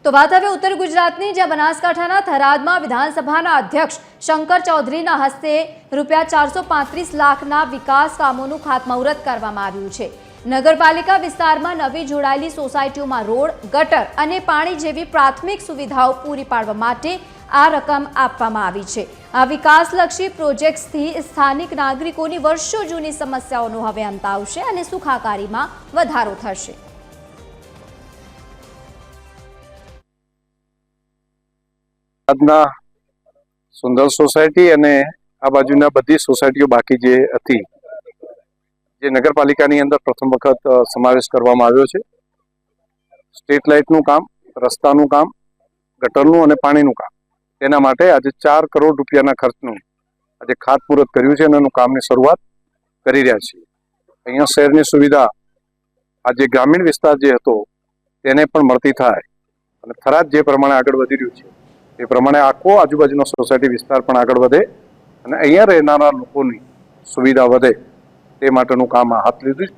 તો વાત હવે ઉત્તર ગુજરાતની, જ્યાં બનાસકાંઠાના થરાદમાં વિધાનસભાના અધ્યક્ષ શંકર ચૌધરીના હસ્તે ₹435 લાખના વિકાસ કામોનું ખાતમુહૂર્ત કરવામાં આવ્યું છે। નગરપાલિકા વિસ્તારમાં નવી જોડાયેલી સોસાયટીઓમાં રોડ, ગટર અને પાણી જેવી પ્રાથમિક સુવિધાઓ પૂરી પાડવા માટે આ રકમ આપવામાં આવી છે। આ વિકાસલક્ષી પ્રોજેક્ટ્સથી સ્થાનિક નાગરિકોની વર્ષો જૂની સમસ્યાઓનો હવે અંત આવશે અને સુખાકારીમાં વધારો થશે। સુંદર સોસાયટી અને આ બાજુના બધી સોસાયટીઓ બાકી જે હતી, જે નગરપાલિકાની અંદર પ્રથમ વખત સમાવેશ કરવામાં આવ્યો છે। સ્ટ્રીટ લાઇટનું કામ, રસ્તાનું કામ, ગટરનું અને પાણીનું કામ, તેના માટે આજે 4 કરોડ રૂપિયાના ખર્ચનું આજે ખાતમુહૂર્ત કર્યું છે અને એનું કામની શરૂઆત કરી રહ્યા છીએ। અહીંયા શહેરની સુવિધા આજે ગ્રામીણ વિસ્તાર જે હતો તેને પણ મળતી થાય અને થરાદ જે પ્રમાણે આગળ વધી રહ્યું છે એ પ્રમાણે આખો આજુબાજુનો સોસાયટી વિસ્તાર પણ આગળ વધે અને અહીંયા રહેનારા લોકોની સુવિધા વધે તે માટેનું કામ હાથ લીધું છે।